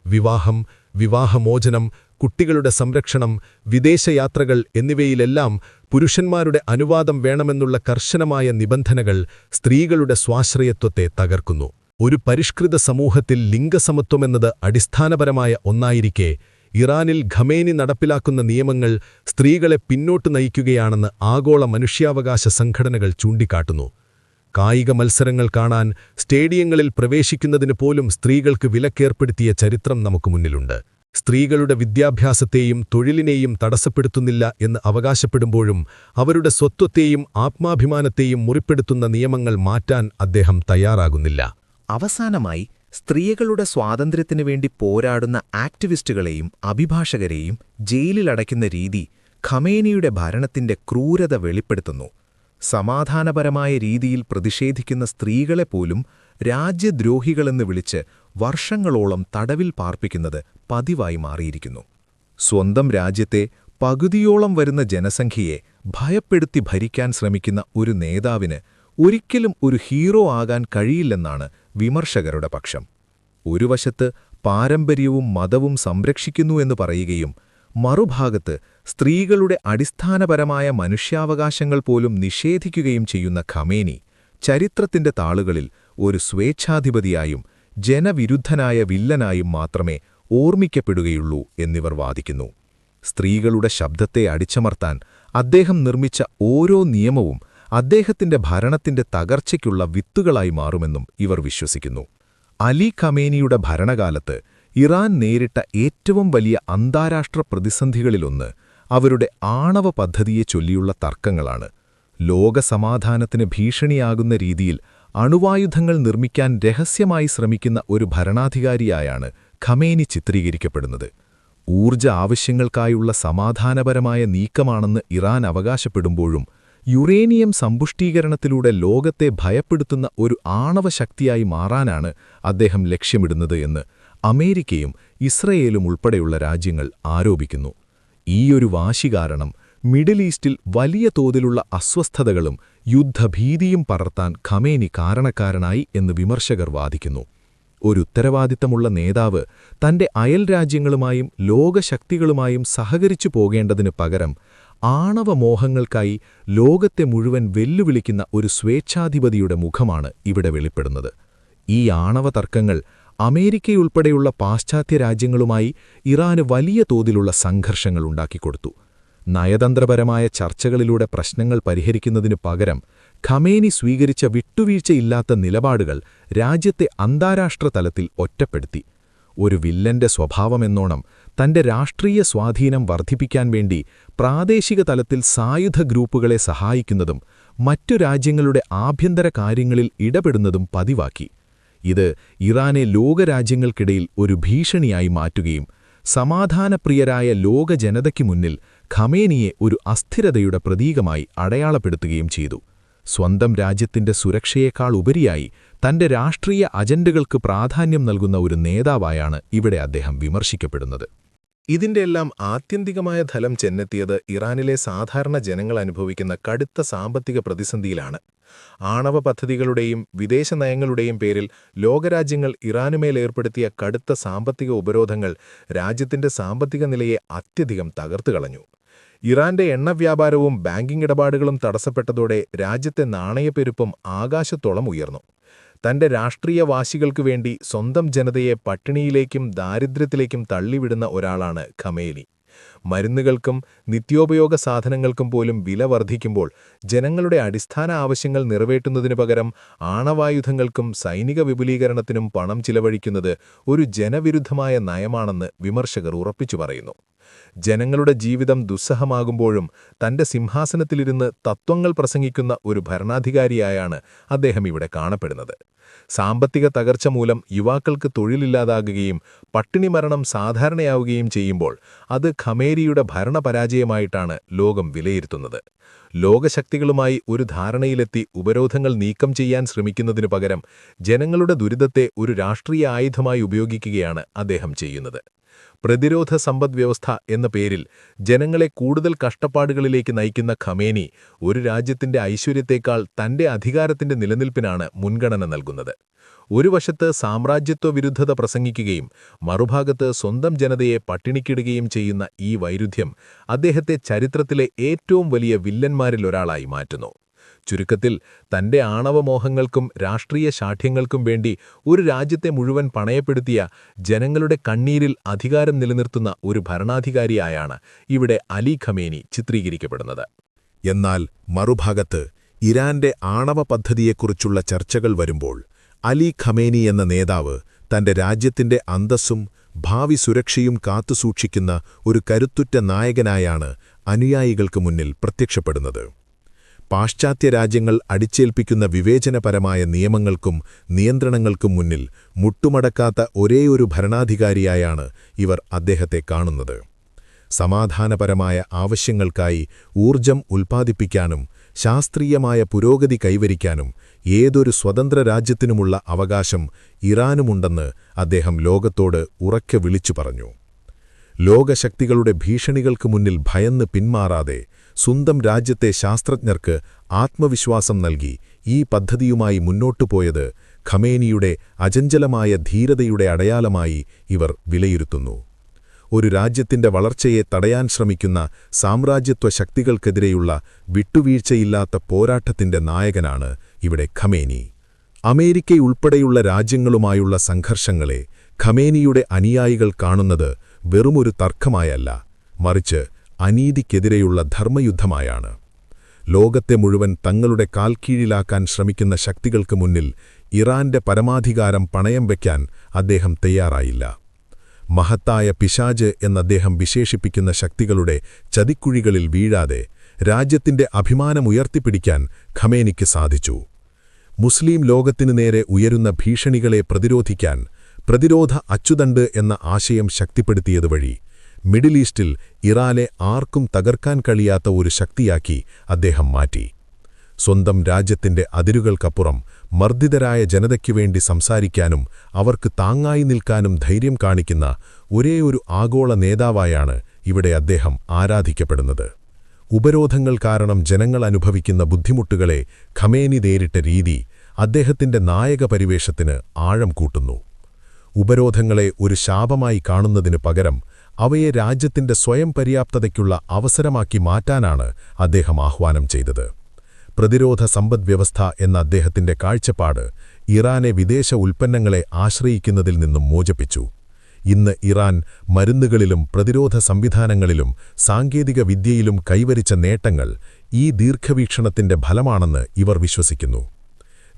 വിവാഹം, വിവാഹമോചനം, കുട്ടികളുടെ സംരക്ഷണം, വിദേശയാത്രകൾ എന്നിവയിലെല്ലാം പുരുഷന്മാരുടെ അനുവാദം വേണമെന്നുള്ള കർശനമായ നിബന്ധനകൾ സ്ത്രീകളുടെ സ്വാശ്രയത്വത്തെ തകർക്കുന്നു. ഒരു പരിഷ്കൃത സമൂഹത്തിൽ ലിംഗസമത്വമെന്നത് അടിസ്ഥാനപരമായ ഒന്നായിരിക്കെ ഇറാനിൽ ഖമേനി നടപ്പിലാക്കുന്ന നിയമങ്ങൾ സ്ത്രീകളെ പിന്നോട്ട് നയിക്കുകയാണെന്ന് ആഗോള മനുഷ്യാവകാശ സംഘടനകൾ ചൂണ്ടിക്കാട്ടുന്നു. കായിക മത്സരങ്ങൾ കാണാൻ സ്റ്റേഡിയങ്ങളിൽ പ്രവേശിക്കുന്നതിന് പോലും സ്ത്രീകൾക്ക് വിലക്കേർപ്പെടുത്തിയ ചരിത്രം നമുക്ക് മുന്നിലുണ്ട്. സ്ത്രീകളുടെ വിദ്യാഭ്യാസത്തെയും തൊഴിലിനെയും തടസ്സപ്പെടുത്തുന്നില്ല എന്ന് അവകാശപ്പെടുമ്പോഴും അവരുടെ സ്വത്വത്തെയും ആത്മാഭിമാനത്തെയും മുറിപ്പെടുത്തുന്ന നിയമങ്ങൾ മാറ്റാൻ അദ്ദേഹം തയ്യാറാകുന്നില്ല. അവസാനമായി, സ്ത്രീകളുടെ സ്വാതന്ത്ര്യത്തിനു വേണ്ടി പോരാടുന്ന ആക്ടിവിസ്റ്റുകളെയും അഭിഭാഷകരെയും ജയിലിലടയ്ക്കുന്ന രീതി ഖമേനിയുടെ ഭരണത്തിന്റെ ക്രൂരത വെളിപ്പെടുത്തുന്നു. സമാധാനപരമായ രീതിയിൽ പ്രതിഷേധിക്കുന്ന സ്ത്രീകളെപ്പോലും രാജ്യദ്രോഹികളെന്ന് വിളിച്ച് വർഷങ്ങളോളം തടവിൽ പാർപ്പിക്കുന്നത് പതിവായി മാറിയിരിക്കുന്നു. സ്വന്തം രാജ്യത്തെ പകുതിയോളം വരുന്ന ജനസംഖ്യയെ ഭയപ്പെടുത്തി ഭരിക്കാൻ ശ്രമിക്കുന്ന ഒരു നേതാവിന് ഒരിക്കലും ഒരു ഹീറോ ആകാൻ കഴിയില്ലെന്നാണ് വിമർശകരുടെ പക്ഷം. ഒരു വശത്ത് പാരമ്പര്യവും മതവും സംരക്ഷിക്കുന്നു എന്ന് പറയുകയും മറുഭാഗത്ത് സ്ത്രീകളുടെ അടിസ്ഥാനപരമായ മനുഷ്യാവകാശങ്ങൾ പോലും നിഷേധിക്കുകയും ചെയ്യുന്ന ഖമേനി ചരിത്രത്തിന്റെ താളുകളിൽ ഒരു സ്വേച്ഛാധിപതിയായും ജനവിരുദ്ധനായ വില്ലനായും മാത്രമേ ഓർമ്മിക്കപ്പെടുകയുള്ളൂ എന്നിവർ വാദിക്കുന്നു. സ്ത്രീകളുടെ ശബ്ദത്തെ അടിച്ചമർത്താൻ അദ്ദേഹം നിർമ്മിച്ച ഓരോ നിയമവും അദ്ദേഹത്തിന്റെ ഭരണത്തിന്റെ തകർച്ചയ്ക്കുള്ള വിത്തുകളായി മാറുമെന്നും ഇവർ വിശ്വസിക്കുന്നു. അലി ഖമേനിയുടെ ഭരണകാലത്ത് ഇറാൻ നേരിട്ട ഏറ്റവും വലിയ അന്താരാഷ്ട്ര പ്രതിസന്ധികളിലൊന്ന് അവരുടെ ആണവ പദ്ധതിയെ ചൊല്ലിയുള്ള തർക്കങ്ങളാണ്. ലോകസമാധാനത്തിന് ഭീഷണിയാകുന്ന രീതിയിൽ അണുവായുധങ്ങൾ നിർമ്മിക്കാൻ രഹസ്യമായി ശ്രമിക്കുന്ന ഒരു ഭരണാധികാരിയായാണ് ഖമേനി ചിത്രീകരിക്കപ്പെടുന്നത്. ഊർജ്ജ ആവശ്യങ്ങൾക്കായുള്ള സമാധാനപരമായ നീക്കമാണെന്ന് ഇറാൻ അവകാശപ്പെടുമ്പോഴും യുറേനിയം സമ്പുഷ്ടീകരണത്തിലൂടെ ലോകത്തെ ഭയപ്പെടുത്തുന്ന ഒരു ആണവശക്തിയായി മാറാനാണ് അദ്ദേഹം ലക്ഷ്യമിടുന്നത് എന്ന് അമേരിക്കയും ഇസ്രയേലും ഉൾപ്പെടെയുള്ള രാജ്യങ്ങൾ ആരോപിക്കുന്നു. ഈയൊരു വാശി കാരണം മിഡിൽ ഈസ്റ്റിൽ വലിയ തോതിലുള്ള അസ്വസ്ഥതകളും യുദ്ധഭീതിയും പടർത്താൻ ഖമേനി കാരണക്കാരനായി എന്ന് വിമർശകർ വാദിക്കുന്നു. ഒരു ഉത്തരവാദിത്തമുള്ള നേതാവ് തന്റെ അയൽരാജ്യങ്ങളുമായും ലോകശക്തികളുമായും സഹകരിച്ചു പോകേണ്ടതിനു പകരം ആണവമോഹങ്ങൾക്കായി ലോകത്തെ മുഴുവൻ വെല്ലുവിളിക്കുന്ന ഒരു സ്വേച്ഛാധിപതിയുടെ മുഖമാണ് ഇവിടെ വെളിപ്പെടുന്നത്. ഈ ആണവ തർക്കങ്ങൾ അമേരിക്കയുൾപ്പെടെയുള്ള പാശ്ചാത്യ രാജ്യങ്ങളുമായി ഇറാന് വലിയ തോതിലുള്ള സംഘർഷങ്ങൾ ഉണ്ടാക്കിക്കൊടുത്തു. നയതന്ത്രപരമായ ചർച്ചകളിലൂടെ പ്രശ്നങ്ങൾ പരിഹരിക്കുന്നതിനു പകരം ഖമേനി സ്വീകരിച്ച വിട്ടുവീഴ്ചയില്ലാത്ത നിലപാടുകൾ രാജ്യത്തെ അന്താരാഷ്ട്ര തലത്തിൽ ഒറ്റപ്പെടുത്തി. ഒരു വില്ലന്റെ സ്വഭാവമെന്നോണം തന്റെ രാഷ്ട്രീയ സ്വാധീനം വർദ്ധിപ്പിക്കാൻ വേണ്ടി പ്രാദേശിക തലത്തിൽ സായുധ ഗ്രൂപ്പുകളെ സഹായിക്കുന്നതും മറ്റു രാജ്യങ്ങളുടെ ആഭ്യന്തര കാര്യങ്ങളിൽ ഇടപെടുന്നതും പതിവാക്കി. ഇത് ഇറാനെ ലോകരാജ്യങ്ങൾക്കിടയിൽ ഒരു ഭീഷണിയായി മാറ്റുകയും സമാധാനപ്രിയരായ ലോക ജനതയ്ക്കു മുന്നിൽ ഖമേനിയെ ഒരു അസ്ഥിരതയുടെ പ്രതീകമായി അടയാളപ്പെടുത്തുകയും ചെയ്തു. സ്വന്തം രാജ്യത്തിന്റെ സുരക്ഷയേക്കാൾ ഉപരിയായി തന്റെ രാഷ്ട്രീയ അജണ്ടകൾക്ക് പ്രാധാന്യം നൽകുന്ന ഒരു നേതാവായാണ് ഇവിടെ അദ്ദേഹം വിമർശിക്കപ്പെടുന്നത്. ഇതിന്റെയെല്ലാം ആത്യന്തികമായ ഫലം ചെന്നെത്തിയത് ഇറാനിലെ സാധാരണ ജനങ്ങൾ അനുഭവിക്കുന്ന കടുത്ത സാമ്പത്തിക പ്രതിസന്ധിയിലാണ്. ആണവ പദ്ധതികളുടെയും വിദേശ നയങ്ങളുടെയും പേരിൽ ലോകരാജ്യങ്ങൾ ഇറാനുമേലേർപ്പെടുത്തിയ കടുത്ത സാമ്പത്തിക ഉപരോധങ്ങൾ രാജ്യത്തിന്റെ സാമ്പത്തിക നിലയെ അത്യധികം തകർത്തുകളഞ്ഞു. ഇറാന്റെ എണ്ണവ്യാപാരവും ബാങ്കിംഗ് ഇടപാടുകളും തടസ്സപ്പെട്ടതോടെ രാജ്യത്തെ നാണയപ്പെരുപ്പം ആകാശത്തോളം ഉയർന്നു. തന്റെ രാഷ്ട്രീയ വാശികൾക്കു വേണ്ടി സ്വന്തം ജനതയെ പട്ടിണിയിലേക്കും ദാരിദ്ര്യത്തിലേക്കും തള്ളിവിടുന്ന ഒരാളാണ് ഖമേനി. മരുന്നുകൾക്കും നിത്യോപയോഗ സാധനങ്ങൾക്കും പോലും വില വർദ്ധിക്കുമ്പോൾ ജനങ്ങളുടെ അടിസ്ഥാന ആവശ്യങ്ങൾ നിറവേറ്റുന്നതിനു പകരം ആണവായുധങ്ങൾക്കും സൈനിക വിപുലീകരണത്തിനും പണം ചിലവഴിക്കുന്നത് ഒരു ജനവിരുദ്ധമായ നയമാണെന്ന് വിമർശകർ ഉറപ്പിച്ചു പറയുന്നു. ജനങ്ങളുടെ ജീവിതം ദുസ്സഹമാകുമ്പോഴും തന്റെ സിംഹാസനത്തിലിരുന്ന് തത്വങ്ങൾ പ്രസംഗിക്കുന്ന ഒരു ഭരണാധികാരിയായാണ് അദ്ദേഹം ഇവിടെ കാണപ്പെടുന്നത്. സാമ്പത്തിക തകർച്ച മൂലം യുവാക്കൾക്ക് തൊഴിലില്ലാതാകുകയും പട്ടിണി മരണം സാധാരണയാവുകയും ചെയ്യുമ്പോൾ അത് ഖമേനിയുടെ ഭരണപരാജയമായിട്ടാണ് ലോകം വിലയിരുത്തുന്നത്. ലോകശക്തികളുമായി ഒരു ധാരണയിലെത്തി ഉപരോധങ്ങൾ നീക്കം ചെയ്യാൻ ശ്രമിക്കുന്നതിനു പകരം ജനങ്ങളുടെ ദുരിതത്തെ ഒരു രാഷ്ട്രീയ ആയുധമായി ഉപയോഗിക്കുകയാണ് അദ്ദേഹം ചെയ്യുന്നത്. പ്രതിരോധ സമ്പദ്വ്യവസ്ഥ എന്ന പേരിൽ ജനങ്ങളെ കൂടുതൽ കഷ്ടപ്പാടുകളിലേക്ക് നയിക്കുന്ന ഖമേനി ഒരു രാജ്യത്തിന്റെ ഐശ്വര്യത്തേക്കാൾ തന്റെ അധികാരത്തിന്റെ നിലനിൽപ്പിനാണ് മുൻഗണന നൽകുന്നത്. ഒരു വശത്ത് സാമ്രാജ്യത്വ വിരുദ്ധത പ്രസംഗിക്കുകയും മറുഭാഗത്ത് സ്വന്തം ജനതയെ പട്ടിണിക്കിടുകയും ചെയ്യുന്ന ഈ വൈരുദ്ധ്യം അദ്ദേഹത്തെ ചരിത്രത്തിലെ ഏറ്റവും വലിയ വില്ലന്മാരിലൊരാളായി മാറ്റുന്നു. ചുരുക്കത്തിൽ തന്റെ ആണവമോഹങ്ങൾക്കും രാഷ്ട്രീയ ശാഠ്യങ്ങൾക്കും വേണ്ടി ഒരു രാജ്യത്തെ മുഴുവൻ പണയപ്പെടുത്തിയ ജനങ്ങളുടെ കണ്ണീരിൽ അധികാരം നിലനിർത്തുന്ന ഒരു ഭരണാധികാരിയായാണ് ഇവിടെ അലി ഖമേനി ചിത്രീകരിക്കപ്പെടുന്നത്. എന്നാൽ മറുഭാഗത്ത് ഇറാന്റെ ആണവ പദ്ധതിയെക്കുറിച്ചുള്ള ചർച്ചകൾ വരുമ്പോൾ അലി ഖമേനി എന്ന നേതാവ് തന്റെ രാജ്യത്തിന്റെ അന്തസ്സും ഭാവി സുരക്ഷയും കാത്തുസൂക്ഷിക്കുന്ന ഒരു കരുത്തുറ്റ നായകനായാണ് അനുയായികൾക്ക് മുന്നിൽ പ്രത്യക്ഷപ്പെടുന്നത്. പാശ്ചാത്യ രാജ്യങ്ങൾ അടിച്ചേൽപ്പിക്കുന്ന വിവേചനപരമായ നിയമങ്ങൾക്കും നിയന്ത്രണങ്ങൾക്കും മുന്നിൽ മുട്ടുമടക്കാത്ത ഒരേയൊരു ഭരണാധികാരിയായാണ് ഇവർ അദ്ദേഹത്തെ കാണുന്നത്. സമാധാനപരമായ ആവശ്യങ്ങൾക്കായി ഊർജം ഉൽപ്പാദിപ്പിക്കാനും ശാസ്ത്രീയമായ പുരോഗതി കൈവരിക്കാനും ഏതൊരു സ്വതന്ത്ര രാജ്യത്തിനുമുള്ള അവകാശം ഇറാനുമുണ്ടെന്ന് അദ്ദേഹം ലോകത്തോട് ഉറക്കെ വിളിച്ചു പറഞ്ഞു. ലോകശക്തികളുടെ ഭീഷണികൾക്ക് മുന്നിൽ ഭയന്ന് പിന്മാറാതെ സ്വന്തം രാജ്യത്തെ ശാസ്ത്രജ്ഞർക്ക് ആത്മവിശ്വാസം നൽകി ഈ പദ്ധതിയുമായി മുന്നോട്ടുപോയത് ഖമേനിയുടെ അചഞ്ചലമായ ധീരതയുടെ അടയാളമായി ഇവർ വിലയിരുത്തുന്നു. ഒരു രാജ്യത്തിന്റെ വളർച്ചയെ തടയാൻ ശ്രമിക്കുന്ന സാമ്രാജ്യത്വ ശക്തികൾക്കെതിരെയുള്ള വിട്ടുവീഴ്ചയില്ലാത്ത പോരാട്ടത്തിന്റെ നായകനാണ് ഇവിടെ ഖമേനി. അമേരിക്കയുൾപ്പെടെയുള്ള രാജ്യങ്ങളുമായുള്ള സംഘർഷങ്ങളെ ഖമേനിയുടെ അനുയായികൾ കാണുന്നത് വെറുമൊരു തർക്കമായല്ല, മറിച്ച് അനീതിക്കെതിരെയുള്ള ധർമ്മയുദ്ധമായാണ്. ലോകത്തെ മുഴുവൻ തങ്ങളുടെ കാൽക്കീഴിലാക്കാൻ ശ്രമിക്കുന്ന ശക്തികൾക്ക് മുന്നിൽ ഇറാന്റെ പരമാധികാരം പണയം വയ്ക്കാൻ അദ്ദേഹം തയ്യാറായില്ല. മഹത്തായ പിശാച് എന്നദ്ദേഹം വിശേഷിപ്പിക്കുന്ന ശക്തികളുടെ ചതിക്കുഴികളിൽ വീഴാതെ രാജ്യത്തിന്റെ അഭിമാനമുയർത്തിപ്പിടിക്കാൻ ഖമേനിക്ക് സാധിച്ചു. മുസ്ലിം ലോകത്തിനു നേരെ ഉയരുന്ന ഭീഷണികളെ പ്രതിരോധിക്കാൻ പ്രതിരോധ അച്ചുതണ്ട് എന്ന ആശയം ശക്തിപ്പെടുത്തിയതുവഴി മിഡിൽ ഈസ്റ്റിൽ ഇറാനെ ആർക്കും തകർക്കാൻ കഴിയാത്ത ഒരു ശക്തിയാക്കി അദ്ദേഹം മാറ്റി. സ്വന്തം രാജ്യത്തിന്റെ അതിരുകൾക്കപ്പുറം മർദ്ദിതരായ ജനതയ്ക്കുവേണ്ടി സംസാരിക്കാനും അവർക്ക് താങ്ങായി നിൽക്കാനും ധൈര്യം കാണിക്കുന്ന ഒരേയൊരു ആഗോള നേതാവായാണ് ഇവിടെ അദ്ദേഹം ആരാധിക്കപ്പെടുന്നത്. ഉപരോധങ്ങൾ കാരണം ജനങ്ങൾ അനുഭവിക്കുന്ന ബുദ്ധിമുട്ടുകളെ ഖമേനി നേരിട്ട രീതി അദ്ദേഹത്തിന്റെ നായകപരിവേഷത്തിന് ആഴം കൂട്ടുന്നു. ഉപരോധങ്ങളെ ഒരു ശാപമായി കാണുന്നതിനു പകരം അവയെ രാജ്യത്തിന്റെ സ്വയം പര്യാപ്തതയ്ക്കുള്ള അവസരമാക്കി മാറ്റാനാണ് അദ്ദേഹം ആഹ്വാനം ചെയ്തത്. പ്രതിരോധ സമ്പദ്വ്യവസ്ഥ എന്ന അദ്ദേഹത്തിന്റെ കാഴ്ചപ്പാട് ഇറാനെ വിദേശ ഉൽപ്പന്നങ്ങളെ ആശ്രയിക്കുന്നതിൽ നിന്നും മോചിപ്പിച്ചു. ഇന്ന് ഇറാൻ മരുന്നുകളിലും പ്രതിരോധ സംവിധാനങ്ങളിലും സാങ്കേതിക വിദ്യയിലും കൈവരിച്ച നേട്ടങ്ങൾ ഈ ദീർഘവീക്ഷണത്തിന്റെ ഫലമാണെന്ന് ഇവർ വിശ്വസിക്കുന്നു.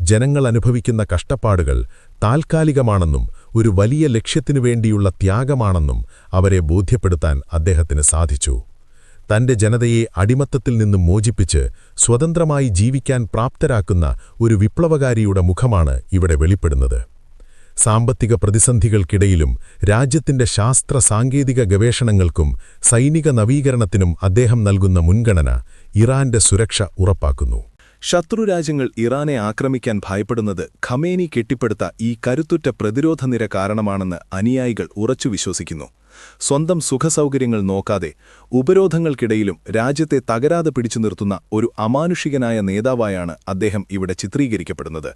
ജനങ്ങൾ അനുഭവിക്കുന്ന കഷ്ടപ്പാടുകൾ താൽക്കാലികമാണെന്നും ഒരു വലിയ ലക്ഷ്യത്തിനുവേണ്ടിയുള്ള ത്യാഗമാണെന്നും അവരെ ബോധ്യപ്പെടുത്താൻ അദ്ദേഹത്തിന് സാധിച്ചു. തന്റെ ജനതയെ അടിമത്തത്തിൽ നിന്നും മോചിപ്പിച്ച് സ്വതന്ത്രമായി ജീവിക്കാൻ പ്രാപ്തരാക്കുന്ന ഒരു വിപ്ലവകാരിയുടെ മുഖമാണ് ഇവിടെ വെളിപ്പെടുന്നത്. സാമ്പത്തിക പ്രതിസന്ധികൾക്കിടയിലും രാജ്യത്തിന്റെ ശാസ്ത്ര സാങ്കേതിക ഗവേഷണങ്ങൾക്കും സൈനിക നവീകരണത്തിനും അദ്ദേഹം നൽകുന്ന മുൻഗണന ഇറാന്റെ സുരക്ഷ ഉറപ്പാക്കുന്നു. ശത്രുരാജ്യങ്ങൾ ഇറാനെ ആക്രമിക്കാൻ ഭയപ്പെടുന്നത് ഖമേനി കെട്ടിപ്പടുത്ത ഈ കരുത്തുറ്റ പ്രതിരോധ നിര കാരണമാണെന്ന് അനുയായികൾ ഉറച്ചു വിശ്വസിക്കുന്നു. സ്വന്തം സുഖസൗകര്യങ്ങൾ നോക്കാതെ ഉപരോധങ്ങൾക്കിടയിലും രാജ്യത്തെ തകരാതെ പിടിച്ചു നിർത്തുന്ന ഒരു അമാനുഷികനായ നേതാവായാണ് അദ്ദേഹം ഇവിടെ ചിത്രീകരിക്കപ്പെടുന്നത്.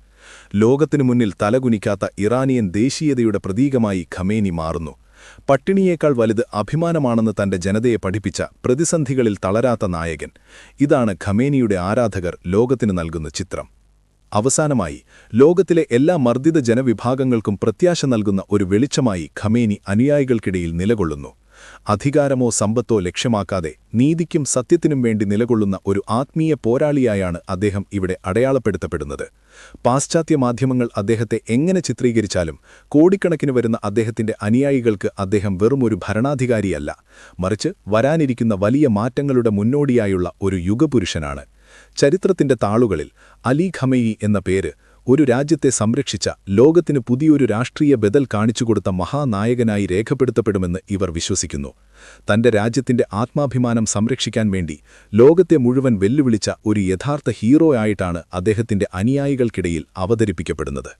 ലോകത്തിനു മുന്നിൽ തലകുനിക്കാത്ത ഇറാനിയൻ ദേശീയതയുടെ പ്രതീകമായി ഖമേനി മാറുന്നു. പട്ടിണിയേക്കാൾ വലുത് അഭിമാനമാണെന്ന് തന്റെ ജനതയെ പഠിപ്പിച്ച പ്രതിസന്ധികളിൽ തളരാത്ത നായകൻ. ഇതാണ് ഖമേനിയുടെ ആരാധകർ ലോകത്തിന് നൽകുന്ന ചിത്രം. അവസാനമായി, ലോകത്തിലെ എല്ലാ മർദ്ദിത ജനവിഭാഗങ്ങൾക്കും പ്രത്യാശ നൽകുന്ന ഒരു വെളിച്ചമായി ഖമേനി അനുയായികൾക്കിടയിൽ നിലകൊള്ളുന്നു. അധികാരമോ സമ്പത്തോ ലക്ഷ്യമാക്കാതെ നീതിക്കും സത്യത്തിനും വേണ്ടി നിലകൊള്ളുന്ന ഒരു ആത്മീയ പോരാളിയായാണ് അദ്ദേഹം ഇവിടെ അടയാളപ്പെടുത്തപ്പെടുന്നത്. പാശ്ചാത്യ മാധ്യമങ്ങൾ അദ്ദേഹത്തെ എങ്ങനെ ചിത്രീകരിച്ചാലും കോടിക്കണക്കിന് വരുന്ന അദ്ദേഹത്തിന്റെ അനുയായികൾക്ക് അദ്ദേഹം വെറുമൊരു ഭരണാധികാരിയല്ല, മറിച്ച് വരാനിരിക്കുന്ന വലിയ മാറ്റങ്ങളുടെ മുന്നോടിയായുള്ള ഒരു യുഗപുരുഷനാണ്. ചരിത്രത്തിന്റെ താളുകളിൽ അലി ഖമേനി എന്ന പേര് ഒരു രാജ്യത്തെ സംരക്ഷിച്ച, ലോകത്തിന് പുതിയൊരു രാഷ്ട്രീയ ബദൽ കാണിച്ചുകൊടുത്ത മഹാനായകനായി രേഖപ്പെടുത്തപ്പെടുമെന്ന് ഇവർ വിശ്വസിക്കുന്നു. തന്റെ രാജ്യത്തിന്റെ ആത്മാഭിമാനം സംരക്ഷിക്കാൻ വേണ്ടി ലോകത്തെ മുഴുവൻ വെല്ലുവിളിച്ച ഒരു യഥാർത്ഥ ഹീറോ ആയിട്ടാണ് അദ്ദേഹത്തിന്റെ അനുയായികൾക്കിടയിൽ അവതരിപ്പിക്കപ്പെടുന്നത്.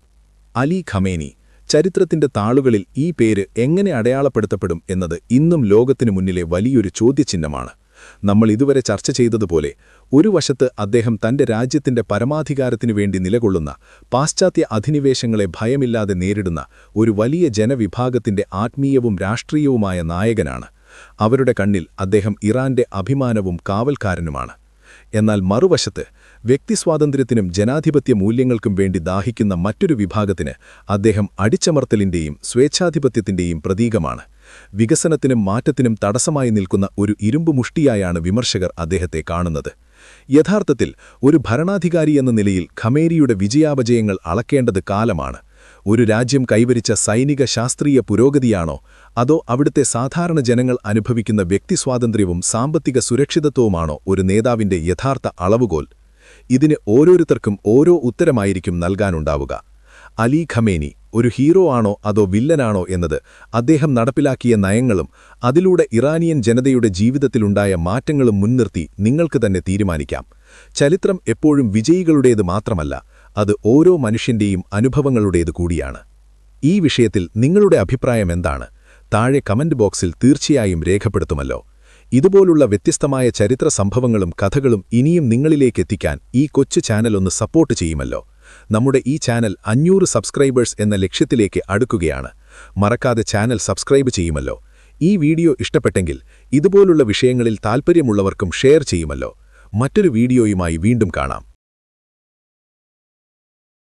Ali Khamenei. ചരിത്രത്തിന്റെ താളുകളിൽ ഈ പേര് എങ്ങനെ അടയാളപ്പെടുത്തപ്പെടും എന്നത് ഇന്നും ലോകത്തിനു മുന്നിലെ വലിയൊരു ചോദ്യചിഹ്നമാണ്. നമ്മൾ ഇതുവരെ ചർച്ച ചെയ്തതുപോലെ, ഒരു വശത്ത് അദ്ദേഹം തന്റെ രാജ്യത്തിന്റെ പരമാധികാരത്തിനു വേണ്ടി നിലകൊള്ളുന്ന, പാശ്ചാത്യ അധിനിവേശങ്ങളെ ഭയമില്ലാതെ നേരിടുന്ന ഒരു വലിയ ജനവിഭാഗത്തിന്റെ ആത്മീയവും രാഷ്ട്രീയവുമായ നായകനാണ്. അവരുടെ കണ്ണിൽ അദ്ദേഹം ഇറാന്റെ അഭിമാനവും കാവൽക്കാരനുമാണ്. എന്നാൽ മറുവശത്ത് വ്യക്തിസ്വാതന്ത്ര്യത്തിനും ജനാധിപത്യ മൂല്യങ്ങൾക്കും വേണ്ടി ദാഹിക്കുന്ന മറ്റൊരു വിഭാഗത്തിന് അദ്ദേഹം അടിച്ചമർത്തലിന്റെയും സ്വേച്ഛാധിപത്യത്തിന്റെയും പ്രതീകമാണ്. വികസനത്തിനും മാറ്റത്തിനും തടസ്സമായി നിൽക്കുന്ന ഒരു ഇരുമ്പുമുഷ്ടിയായാണ് വിമർശകർ അദ്ദേഹത്തെ കാണുന്നത്. യഥാർത്ഥത്തിൽ ഒരു ഭരണാധികാരി എന്ന നിലയിൽ ഖമേനിയുടെ വിജയാപജയങ്ങൾ അളക്കേണ്ടത് കാലമാണ്. ഒരു രാജ്യം കൈവരിച്ച സൈനിക ശാസ്ത്രീയ പുരോഗതിയാണോ, അതോ അവിടുത്തെ സാധാരണ ജനങ്ങൾ അനുഭവിക്കുന്ന വ്യക്തിസ്വാതന്ത്ര്യവും സാമ്പത്തിക സുരക്ഷിതത്വവുമാണോ ഒരു നേതാവിന്റെ യഥാർത്ഥ അളവുകോൽ? ഇതിന് ഓരോരുത്തർക്കും ഓരോ ഉത്തരമായിരിക്കും നൽകാനുണ്ടാവുക. അലി ഖമേനി ഒരു ഹീറോ ആണോ അതോ വില്ലനാണോ എന്നത് അദ്ദേഹം നടപ്പിലാക്കിയ നയങ്ങളും അതിലൂടെ ഇറാനിയൻ ജനതയുടെ ജീവിതത്തിലുണ്ടായ മാറ്റങ്ങളും മുൻനിർത്തി നിങ്ങൾക്ക് തന്നെ തീരുമാനിക്കാം. ചരിത്രം എപ്പോഴും വിജയികളുടേത് മാത്രമല്ല, അത് ഓരോ മനുഷ്യന്റെയും അനുഭവങ്ങളുടേത് കൂടിയാണ്. ഈ വിഷയത്തിൽ നിങ്ങളുടെ അഭിപ്രായം എന്താണ്? താഴെ കമന്റ് ബോക്സിൽ തീർച്ചയായും രേഖപ്പെടുത്തുമല്ലോ. ഇതുപോലുള്ള വ്യത്യസ്തമായ ചരിത്ര സംഭവങ്ങളും കഥകളും ഇനിയും നിങ്ങളിലേക്കെത്തിക്കാൻ ഈ കൊച്ചു ചാനൽ ഒന്ന് സപ്പോർട്ട് ചെയ്യുമല്ലോ. നമ്മുടെ ഈ ചാനൽ 500 സബ്സ്ക്രൈബേഴ്സ് എന്ന ലക്ഷ്യത്തിലേക്ക് അടുക്കുകയാണ്. മറക്കാതെ ചാനൽ സബ്സ്ക്രൈബ് ചെയ്യുമല്ലോ. ഈ വീഡിയോ ഇഷ്ടപ്പെട്ടെങ്കിൽ ഇതുപോലുള്ള വിഷയങ്ങളിൽ താൽപ്പര്യമുള്ളവർക്കും ഷെയർ ചെയ്യുമല്ലോ. മറ്റൊരു വീഡിയോയുമായി വീണ്ടും കാണാം.